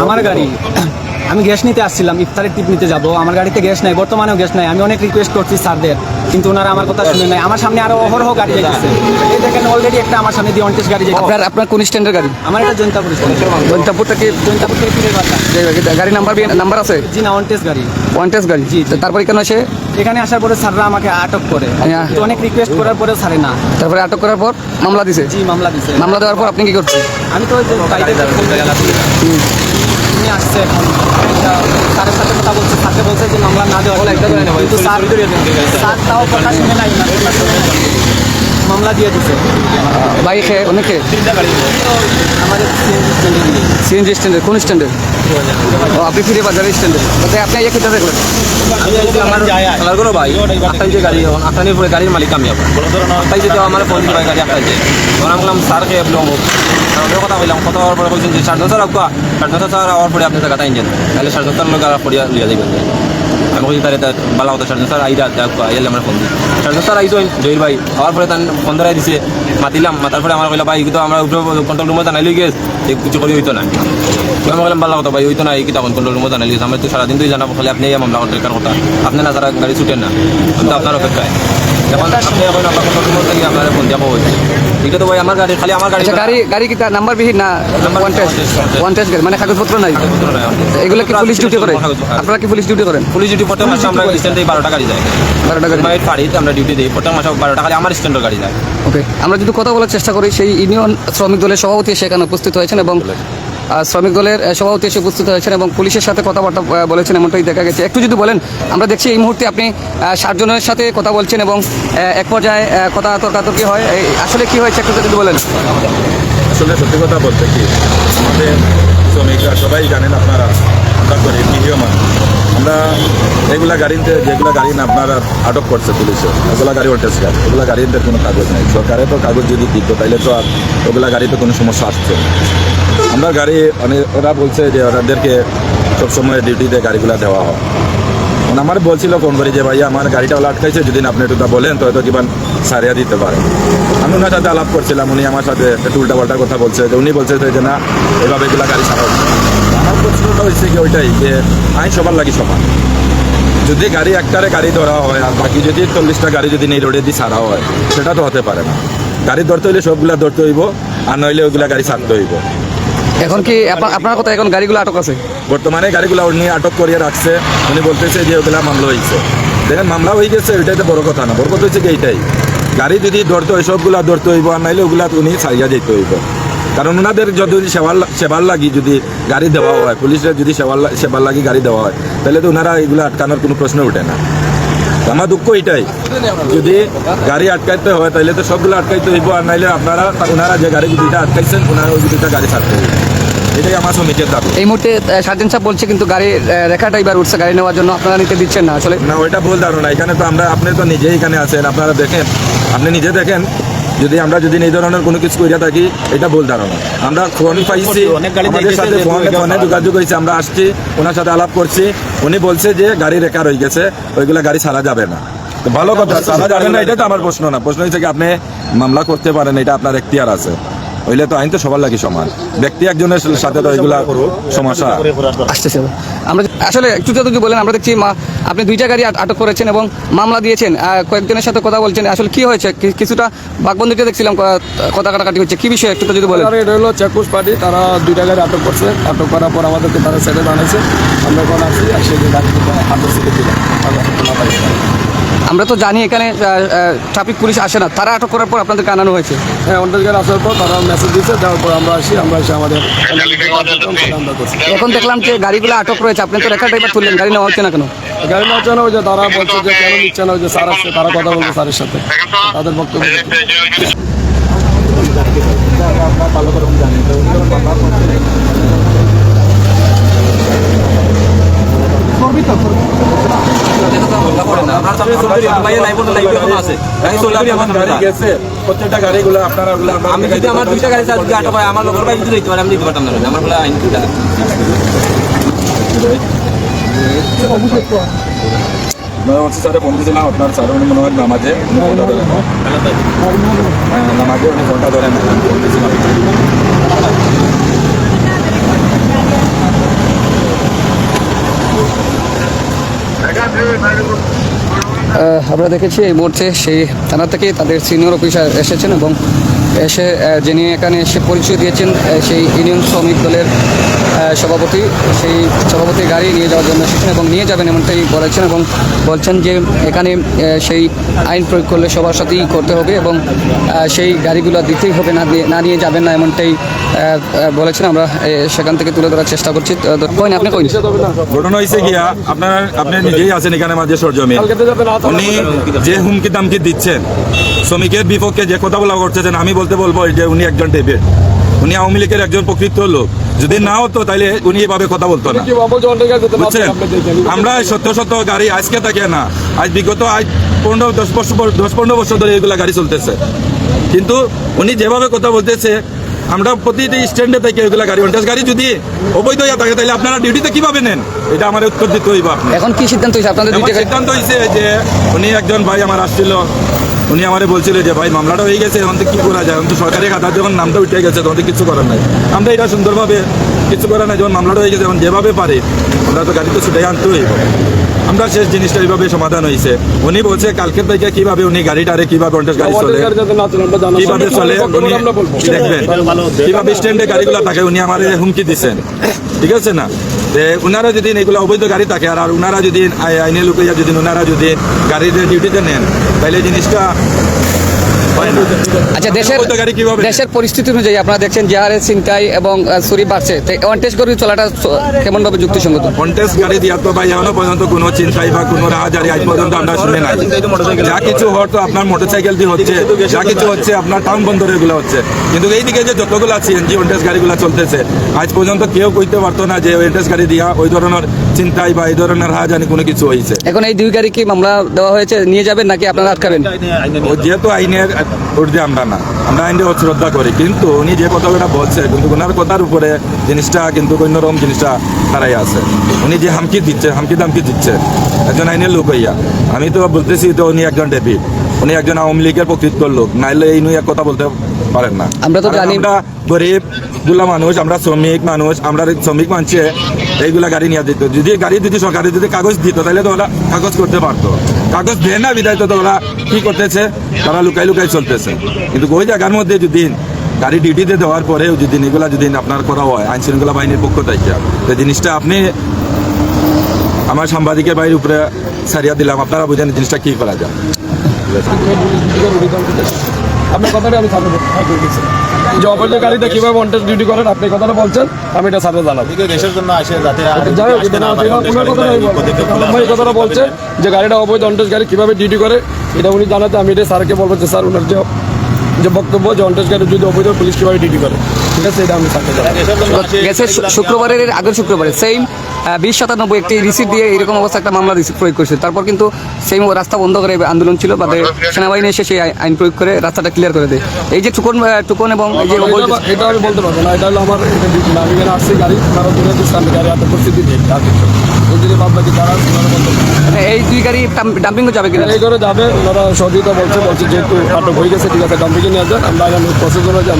আমার গাড়ি আমি গ্যাস নিতে আসছিলাম, ইফতারের টিপ নিতে যাবো, আমার গাড়িতে গ্যাস নাই, বর্তমানেও গ্যাস নাই। আমি অনেক রিকোয়েস্ট করছি স্যারদের, কিন্তু ওনারা আমার কথা শুনে নাই। আমার সামনে আরো অহরহ গাড়ি যাইতেছে, এই দেখেন অলরেডি একটা আমার সামনে দিয়ে 29 গাড়ি যাইতেছে। আপনার কোন স্ট্যান্ডের গাড়ি? আমার এটা জৈন্তাপুর জৈন্তাপুর থেকে পীরের বাজার। গাড়ি নাম্বার আছে? জি না, 29 গাড়ি। 29 গাড়ি। জি। তারপর এখানে আসার পরে স্যাররা আমাকে আটক করে, তো অনেক রিকোয়েস্ট করার পরে ছাড়ে না। তারপরে আটক করার পর মামলা দিছে? জি, মামলা দিছে। মামলা দেওয়ার পর আপনি কি করছেন? আমি তো উনি আসছে এখন স্যারের সাথে কথা বলছে, স্যারকে বলছে যে মামলা না দেওয়া, কিন্তু স্যার তাও কথা শুনে নাই, মামলা দিয়ে দিছে। বাইকে অনেকে আমাদের সিএনজি স্ট্যান্ডের? কোন স্ট্যান্ডের? ও, আপনি ফিরে বাজারের স্ট্যান্ডে। আপনি এই কোথায় করেন? আমার কোনো ভাই আটটাই যে গাড়ি আটটানির পরে গাড়ির মালিক আমি আটটাই যেতে আমার ফোন করে গাড়ি আটটাই যে তখন আমি বললাম স্যারকে অমুক ওদের কথা বললাম, কথা হওয়ার পরে বলছেন যে 7:30 আগুয়া 7:30 স্যার হওয়ার পরে আপনি জায়গাটা ইঞ্জেন তাহলে 7:30 লোক পড়িয়া লিয়া যাবেন। আমি বলছি তাহলে বালা কথা 7:30 স্যার আইরা এলে আমার ফোন দিই 7:30 স্যার আইসেন জহির ভাই হওয়ার পরে তার ফোন ধরাই দিছে, মাতিলাম, মাতার পরে আমার কইলা ভাই কিন্তু আমরা কন্ট্রোল রুমে জানাই লই গেছে কিছু করি হইতো না। আমি বললাম বালা কথা ভাই হইতো না, এই কিতা কন্ট্রোল রুমে জানাই গেছে, আমি তো সারাদিন তুই জানাবো, খালি আপনি এই মামলা করার কথা, আপনি না যারা গাড়ি ছুটেন না, আমি তো আপনার অপেক্ষায়। এখন আপনি এখন আমরা কন্ট্রোল রুমে থেকে আপনার ফোন যাবো হয়েছে, এটা তো ভাই আমার গাড়ি, খালি আমার গাড়ি গাড়ি কি নাম্বার বিহীন না? ওয়ান্টেড গাড়ি মানে কাগজপত্র নাই? এগুলো কি পুলিশ ডিউটি করে? আপনারা কি পুলিশ ডিউটি করেন? পুলিশ ডিউটি প্রত্যেক মাসে আমরা স্ট্যান্ডে 12টা গাড়ি যায়, 12টা গাড়ি ফাড়িতে আমরা ডিউটি দিই প্রত্যেক মাসে 12টা গাড়ি আমার স্ট্যান্ডের গাড়ি যায়। ওকে, আমরা যদি কথা বলার চেষ্টা করি, সেই ইউনিয়ন শ্রমিক দলের সভাপতি সেখানে উপস্থিত হয়েছেন এবং শ্রমিক দলের সভাপতি এসে উপস্থিত হয়েছেন এবং পুলিশের সাথে কথাবার্তা বলেছেন, এমনটাই দেখা গেছে। একটু যদি বলেন, আমরা দেখছি এই মুহূর্তে আপনি 7 জনের সাথে কথা বলছেন এবং এক পর্যায়ে কথা তর্কাতর্কি হয়, আসলে কি হয়েছে একটু যদি বলেন। আসলে সত্যি কথা বলতে কি, আমাদের শ্রমিকরা সবাই জানেন, আপনারা আমরা করি নিরীহ মানুষ, আমরা এগুলা গাড়িতে যেগুলো গাড়ি না আপনারা আটক করছে পুলিশে, ওগুলা গাড়ি ওল্টেজ গাড়ি, ওগুলা গাড়িতে কোনো কাগজ নেই। সরকারে তো কাগজ যদি দিত তাইলে তো আর ওগুলা গাড়িতে কোনো সমস্যা আসছে। আমরা গাড়ি ওরা বলছে যে ওনাদেরকে সবসময় ডিউটিতে গাড়িগুলো দেওয়া হয়। আমার বলছিল ফোন করি যে ভাই আমার গাড়িটা ওলা আটকাইছে, যদি আপনি একটু বলেন তো হয়তো কিবা সারিয়া দিতে পারে। আমি ওনার সাথে আলাপ করছিলাম, উনি আমার সাথে একটু উল্টাপাল্টা কথা বলছে, যে উনি বলছে যে না এভাবে এগুলা গাড়ি ছাড়া হচ্ছে। আমার প্রশ্নটা হয়েছে কি ওইটাই যে আইন সবার লাগি সমান, যদি গাড়ি একটারে গাড়ি ধরা হয় আর বাকি যদি 40টা গাড়ি যদি নেই রোডে দিয়ে ছাড়া হয়, সেটা তো হতে পারে না। গাড়ি ধরতে হইলে সবগুলা ধরতে হইব, আর নইলে ওইগুলা গাড়ি ছাড়তে হইব। এখন কি আপনার কথা এখন গাড়িগুলো আটক আছে? বর্তমানে গাড়িগুলো উনি আটক করিয়ে রাখছে, উনি বলতেছে যে ওগুলা মামলা হয়েছে। দেখেন মামলা হয়ে গেছে, ওইটাই তো বড় কথা না, বড় কথা হচ্ছে কি এইটাই, গাড়ি যদি ধরতে হয় সবগুলা ধরতে হইব, আর নাইলে ওগুলা উনি ছাড়িয়া যেতে হইব। কারণ ওনাদের যদি সেবার লাগি যদি গাড়ি দেওয়া হয়, পুলিশের যদি সেবার লাগি গাড়ি দেওয়া হয়, তাহলে তো ওনারা এগুলো আটকানোর কোনো প্রশ্ন ওঠে না। আমার দুঃখ এটাই, যদি গাড়ি আটকাইতে হয় তাহলে তো সবগুলো আটকাইতে হইব, আর নাইলে ওনারা যে গাড়ি দুইটা আটকাইছেন ওনারা ওই দুইটা গাড়ি ছাড়তে হইব। এটাই আমার শ্রমিকের দাবি। এই মুহূর্তে সার্জেন্ট সাহেব বলছে কিন্তু গাড়ির রেখাটা এবার উঠছে গাড়ি নেওয়ার জন্য, আপনারা নিতে দিচ্ছেন না আসলে? না, ওইটা ভুল ধারণা। এখানে তো আপনি তো নিজেই এখানে আছেন, আপনারা দেখেন, আপনি নিজে দেখেন, যদি আমরা এই ধরনের কোনো কিছু করিয়া থাকি এটা ভুল ধারণা। আমরা ফোন পাইছি, আমাদের সাথে ফোনে যোগাযোগ হয়েছে, আমরা আসছি, ওনার সাথে আলাপ করছি, উনি বলছে যে গাড়ি রেখা রয়ে গেছে, ওইগুলা গাড়ি ছাড়া যাবে না। তো ভালো কথা, ছাড়া যাবে না এটা তো আমার প্রশ্ন না, প্রশ্ন হচ্ছে কি আপনি মামলা করতে পারেন, এটা আপনার এখতিয়ার আছে, হইলে তো আইন তো সবার লাগি সমান, ব্যক্তি একজনের সাথে তো এগুলা সমস্যা আসতেছে। আমরা আসলে একটু যদি বলেন, আমরা দেখছি আপনি 2টা গাড়ি আটক করেছেন এবং মামলা দিয়েছেন, কয়েকজনের সাথে কথা বলছেন, আসলে কি হয়েছে? কিছুটা বাঘবন্দিতে দেখছিলাম কথা কাটাকাটি হচ্ছে, কি বিষয় একটু যদি বলেন। এটা হলো চেকপোস্ট পার্টি, তারা 2টা গাড়ি আটক করছে, আটক করার পর আমাদেরকে তারা সাইডে বানাইছে, আমরা এখন আসি আর সেই গাড়িটা হাতের সিটে দিলাম। আমরা তো জানি এখানে ট্রাফিক পুলিশ আসে না, তারা আটক করার পর আপনাদেরকে আনানো হয়েছে? হ্যাঁ, 29 গাড়ি আসার পর তারা মেসেজ দিচ্ছে, দেওয়ার পর আমরা এসে আমাদের এখন দেখলাম যে গাড়িগুলো আটক রয়েছে, আপনি তো রেখা ড্রাইভার তুললেন, গাড়ি নেওয়া হচ্ছে না কেন? গাড়ি নেওয়া হচ্ছে না, ওই যে তারা বলছে যে কেন নিচ্ছে না, ওই যে স্যার আসছে, তারা কথা বলছে স্যারের সাথে, তাদের বক্তব্য। প্রত্যেকটা গাড়িগুলো আপনারা আমি যদি আমার 2টা গাড়ি আটক হয়, আমার লোকের ভাই যদি দিতে পারে আমি দিতে পারতাম না, আমার বলে আইন স্যারে ফোন দিয়েছিলাম, আপনার স্যার উনি মনে হয় নামাজে উনি ফোনটা ধরেন, ফোন দিয়েছিলাম। আমরা দেখেছি এই মুহূর্তে সেই থানা থেকে তাদের সিনিয়র অফিসার এসেছেন এবং এসে যিনি এখানে এসে পরিচয় দিয়েছেন সেই ইউনিয়ন শ্রমিক দলের সভাপতি, সেই সভাপতির গাড়ি নিয়ে যাওয়ার জন্য এসেছেন এবং নিয়ে যাবেন এমনটাই বলেছেন এবং বলছেন যে এখানে সেই আইন প্রয়োগ করলে সবার সাথেই করতে হবে এবং সেই গাড়িগুলো দিতেই হবে, না নিয়ে যাবেন না, এমনটাই বলেছেন। আমরা সেখান থেকে তুলে ধরার চেষ্টা করছি। কইন আপনি কইন ঘটনা হয়েছে গিয়া আপনি নিজেই আছেন এখানে মাঝে সরজমিন, উনি যে হুমকি দামকি দিচ্ছেন শ্রমিকের বিপক্ষে যে কথা বলা করতেছেন, আমি বলতে বলবো যে উনি একজন ডেভিড, উনি আওয়ামী লীগের একজন প্রকৃত লোক। যদি না হতো তাহলে উনি এভাবে কথা বলতো না, বুঝছেন? আমরা শত শত গাড়ি আজকে থাকে না, আজ বিগত 10-15 বছর ধরে এগুলা গাড়ি চলতেছে, কিন্তু উনি যেভাবে কথা বলতেছে আমরা প্রতিটি স্ট্যান্ডে থেকে এগুলা গাড়ি অনটেস্ট গাড়ি যদি অবৈধ হয়ে থাকে তাহলে আপনারা ডিউটিতে কিভাবে নেন, এটা আমার উত্তর দিতে হইব। আপনি এখন কি সিদ্ধান্ত হয়েছে আপনাদের? আমার সিদ্ধান্ত হয়েছে যে উনি একজন ভাই আমার আসছিল, উনি আমারে বলছিল যে ভাই মামলাটা হয়ে গেছে, এখন তো কি করা যায়, এখন তো সরকারি খাতা যখন নামটা উঠে গেছে তখন তো কিছু করার নাই, আমরা এটা সুন্দরভাবে কিছু করার নাই, যখন মামলাটা হয়ে গেছে এখন যেভাবে পারে আমরা তো গাড়ি তো ছুটাই আনতে হইব। আমরা শেষ জিনিসটা এইভাবে সমাধান হয়েছে। উনি বলছে কালকের থেকে কিভাবে উনি গাড়িটারে কিভাবে অনটেস্ট গাড়ি চলে কিভাবে চলে উনি দেখবেন, কিভাবে স্ট্যান্ডে গাড়িগুলো থাকে উনি আমার হুমকি দিচ্ছেন, ঠিক আছে না? ওনারা যদি এগুলো অবৈধ গাড়ি থাকে আর ওনারা যদি আইনে লুকাইয়া যদি ওনারা যদি গাড়িতে ডিউটিতে নেন তাহলে জিনিসটা হয় না। আচ্ছা, কিভাবে দেশের পরিস্থিতি অনুযায়ী আপনারা দেখছেন যে হারে ছিনতাই এবং চুরি বাড়ছে, অনটেস্ট গাড়ি চলাটা কেমন ভাবে যুক্তিসঙ্গত? কন্টেস্ট গাড়ি দিয়া তো ভাই এখনো পর্যন্ত কোনো চিন্তাই বা কোনো রাহাজারি আজ পর্যন্ত আমরা শুনে নাই। যা কিছু হওয়ার তো আপনার মোটরসাইকেল দিয়ে হচ্ছে, যা কিছু হচ্ছে আপনার টাউন বন্দরের গুলো হচ্ছে, কিন্তু এইদিকে যে যতগুলো সিএনজি অনটেস্ট গাড়িগুলো চলতেছে আজ পর্যন্ত কেউ কইতে পারতো না যে অনটেস্ট গাড়ি দিয়া ওই ধরনের চিন্তাই বা এই ধরনের রাহাজানি কোনো কিছু হয়েছে। এখন এই দুই গাড়ি কি মামলা দেওয়া হয়েছে, নিয়ে যাবেন নাকি আপনারা আটকাবেন? যেহেতু আইনের ঊর্ধ্বে আমরা না, আমরা আইনকে শ্রদ্ধা করি, কিন্তু উনি যে কথাটা বলছে কিন্তু ওনার কথার উপরে জিনিসটা কিন্তু অন্যরকম জিনিসটা দাঁড়াই আছে। উনি যে হামকি দামকি দিচ্ছে একজন আইনের লোক হইয়া, আমি তো বলতেছি তো উনি একজন ডেভিড, উনি একজন আওয়ামী লীগের প্রকৃত লোক, নাইলে এই নিয়ে কথা বলতে পারেন না। আমরা তো জানি আমরা গরিব গুলা মানুষ, আমরা শ্রমিক মানুষ, আমরা শ্রমিক মানুষে এইগুলা গাড়ি নিয়ে দিত, যদি গাড়ি যদি সরকারে যদি কাগজ দিত তাহলে তো ওরা কাগজ করতে পারতো, কাগজ দেয় না বিদায় তো ওরা কি করতেছে, তারা লুকাই লুকাই চলতেছে। কিন্তু ওই জায়গার মধ্যে যদি গাড়ি ডিউটিতে দেওয়ার পরেও যদি এগুলা যদি আপনার করা হয় আইন শৃঙ্খলা বাহিনীর পক্ষ থেকে, তো জিনিসটা আপনি আমার সাংবাদিকের বাইরের উপরে ছাড়িয়া দিলাম, আপনারা বুঝেন জিনিসটা কি করা যায়। আপনার কথাটা আমি সাথে যে অবৈধ গাড়িতে কিভাবে অনটেস্ট ডিউটি করেন আপনি কথাটা বলছেন, আমি এটা সাথে জানাবো। দেশের জন্য আসে যাতে যাই হোক, কথাটা বলছেন যে গাড়িটা অবৈধ অনটেস্ট গাড়ি কিভাবে ডিউটি করে এটা উনি জানাতে, আমি এটা স্যারকে বলবো যে স্যার ওনার যে বক্তব্য যে অনটেস্ট গাড়ি যদি অবৈধ পুলিশ কিভাবে ডিউটি করে, ঠিক আছে, এটা আমি স্যারকে জানাবো। গেছে শুক্রবারের আগের শুক্রবারে সেম 2097 একটি রিসিট দিয়ে এরকম অবস্থা একটা মামলা প্রয়োগ করেছে, তারপর কিন্তু সেই রাস্তা বন্ধ করে আন্দোলন ছিল, বাদে সেনাবাহিনী এসে সেই আইন প্রয়োগ করে রাস্তাটা ক্লিয়ার করে দেয়। এই যে টুকন এবং এই যে এটা আমি বলতে পারবো না, এটা হলো আমার এটা ডিউটি না, আমি এখানে আসছি গাড়ি কারো দূরে দিচ্ছি, আমি গাড়ি হাতে পরিস্থিতি দিই যদি ভাবনা কি তারা এই দুই গাড়ি ডাম্পিং যাবে কিনা এই করে যাবে, ওনারা সহযোগিতা বলছে যেহেতু আটক হয়ে গেছে, ঠিক আছে ডাম্পিংয়ে নিয়ে যান, আমরা প্রসেস করে যান।